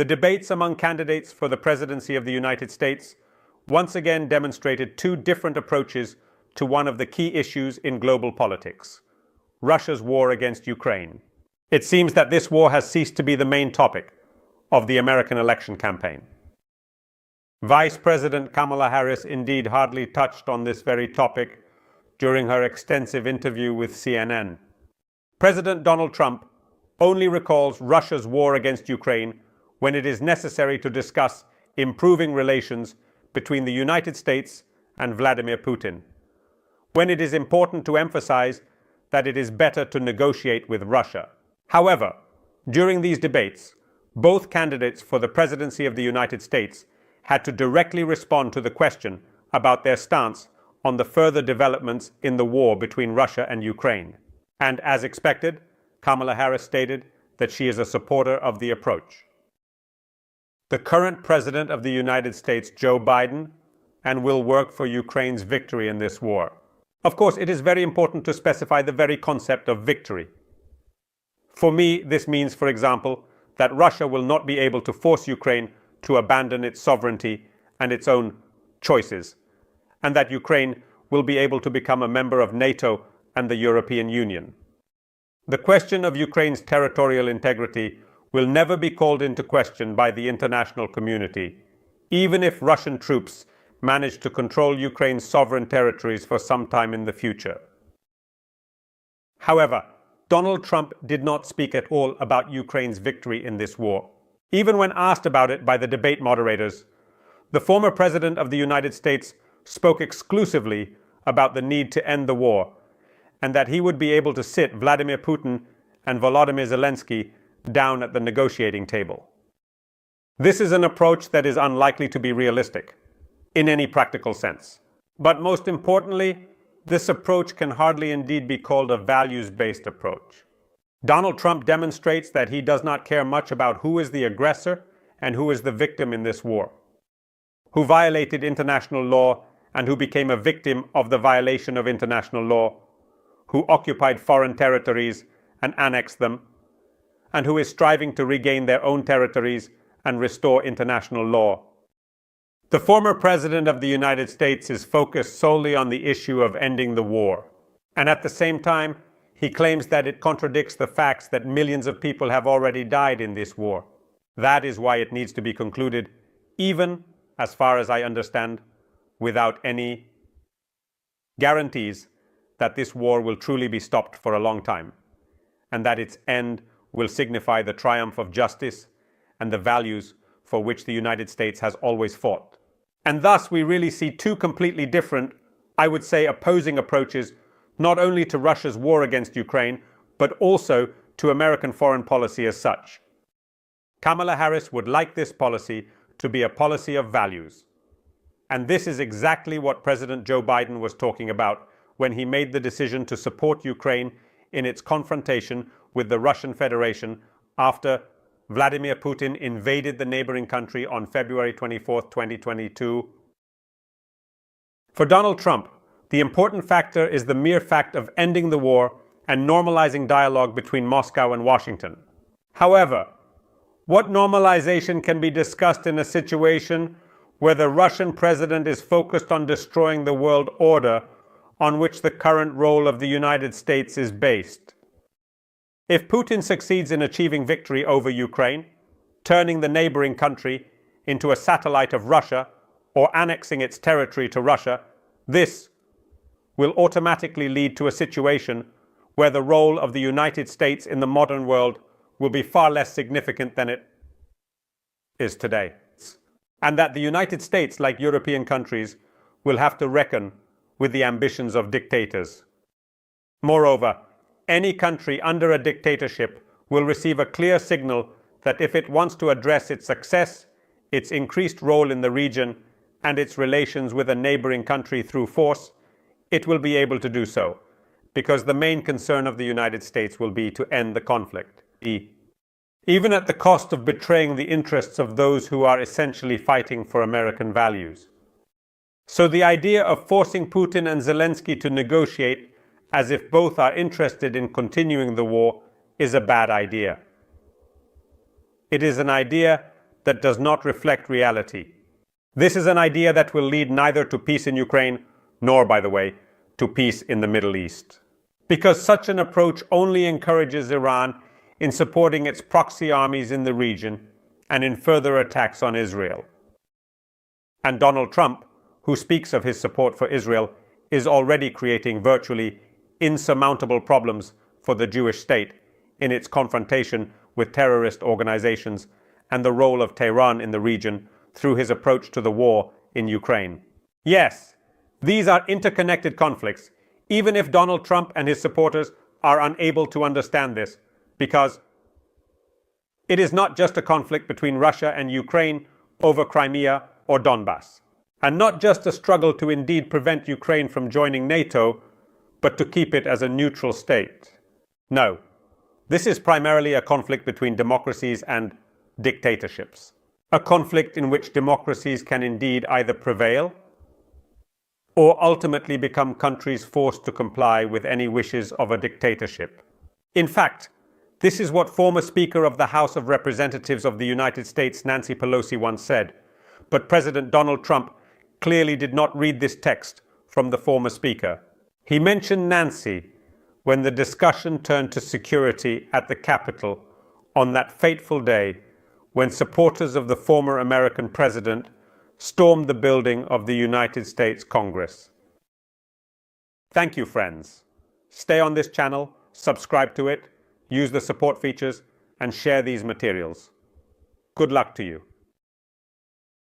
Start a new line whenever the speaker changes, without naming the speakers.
debates among candidates for the presidency of the United States once again demonstrated two different approaches to one of the key issues in global politics: Russia's war against Ukraine. It seems that this war has ceased to be the main topic of the American election campaign. Vice President Kamala Harris indeed hardly touched on this very topic during her extensive interview with CNN. President Donald Trump only recalls Russia's war against Ukraine when it is necessary to discuss improving relations between the United States and Vladimir Putin, when it is important to emphasize that it is better to negotiate with Russia. However, during these debates, both candidates for the presidency of the United States had to directly respond to the question about their stance on the further developments in the war between Russia and Ukraine. And as expected, Kamala Harris stated that she is a supporter of the approach. The current president of the United States, Joe Biden, and will work for Ukraine's victory in this war. Of course, it is very important to specify the very concept of victory. For me, this means, for example, that Russia will not be able to force Ukraine to abandon its sovereignty and its own choices, and that Ukraine will be able to become a member of NATO and the European Union. The question of Ukraine's territorial integrity will never be called into question by the international community, even if Russian troops manage to control Ukraine's sovereign territories for some time in the future. However, Donald Trump did not speak at all about Ukraine's victory in this war. Even when asked about it by the debate moderators, the former president of the United States spoke exclusively about the need to end the war, and that he would be able to sit Vladimir Putin and Volodymyr Zelensky down at the negotiating table. This is an approach that is unlikely to be realistic, in any practical sense. But most importantly, this approach can hardly indeed be called a values-based approach. Donald Trump demonstrates that he does not care much about who is the aggressor and who is the victim in this war, who violated international law and who became a victim of the violation of international law, who occupied foreign territories and annexed them, and who is striving to regain their own territories and restore international law. The former president of the United States is focused solely on the issue of ending the war, and at the same time, he claims that it contradicts the facts that millions of people have already died in this war. That is why it needs to be concluded, even, as far as I understand, without any guarantees that this war will truly be stopped for a long time, and that its end will signify the triumph of justice and the values for which the United States has always fought. And thus we really see two completely different, I would say opposing approaches, not only to Russia's war against Ukraine, but also to American foreign policy as such. Kamala Harris would like this policy to be a policy of values. And this is exactly what President Joe Biden was talking about when he made the decision to support Ukraine in its confrontation with the Russian Federation after Vladimir Putin invaded the neighboring country on February 24, 2022. For Donald Trump, the important factor is the mere fact of ending the war and normalizing dialogue between Moscow and Washington. However, what normalization can be discussed in a situation where the Russian president is focused on destroying the world order on which the current role of the United States is based? If Putin succeeds in achieving victory over Ukraine, turning the neighboring country into a satellite of Russia or annexing its territory to Russia, this will automatically lead to a situation where the role of the United States in the modern world will be far less significant than it is today. And that the United States, like European countries, will have to reckon with the ambitions of dictators. Moreover, any country under a dictatorship will receive a clear signal that if it wants to address its success, its increased role in the region, and its relations with a neighboring country through force, it will be able to do so, because the main concern of the United States will be to end the conflict, even at the cost of betraying the interests of those who are essentially fighting for American values. So the idea of forcing Putin and Zelensky to negotiate as if both are interested in continuing the war is a bad idea. It is an idea that does not reflect reality. This is an idea that will lead neither to peace in Ukraine, nor, by the way, to peace in the Middle East. Because such an approach only encourages Iran in supporting its proxy armies in the region and in further attacks on Israel. And Donald Trump, who speaks of his support for Israel, is already creating virtually insurmountable problems for the Jewish state in its confrontation with terrorist organizations and the role of Tehran in the region through his approach to the war in Ukraine. Yes, these are interconnected conflicts, even if Donald Trump and his supporters are unable to understand this, because it is not just a conflict between Russia and Ukraine over Crimea or Donbass, and not just a struggle to indeed prevent Ukraine from joining NATO, but to keep it as a neutral state. No, this is primarily a conflict between democracies and dictatorships. A conflict in which democracies can indeed either prevail or ultimately become countries forced to comply with any wishes of a dictatorship. In fact, this is what former Speaker of the House of Representatives of the United States, Nancy Pelosi, once said. But President Donald Trump clearly did not read this text from the former Speaker. He mentioned Nancy when the discussion turned to security at the Capitol on that fateful day when supporters of the former American president stormed the building of the United States Congress. Thank you, friends. Stay on this channel, subscribe to it, use the support features, and share these materials. Good luck to you.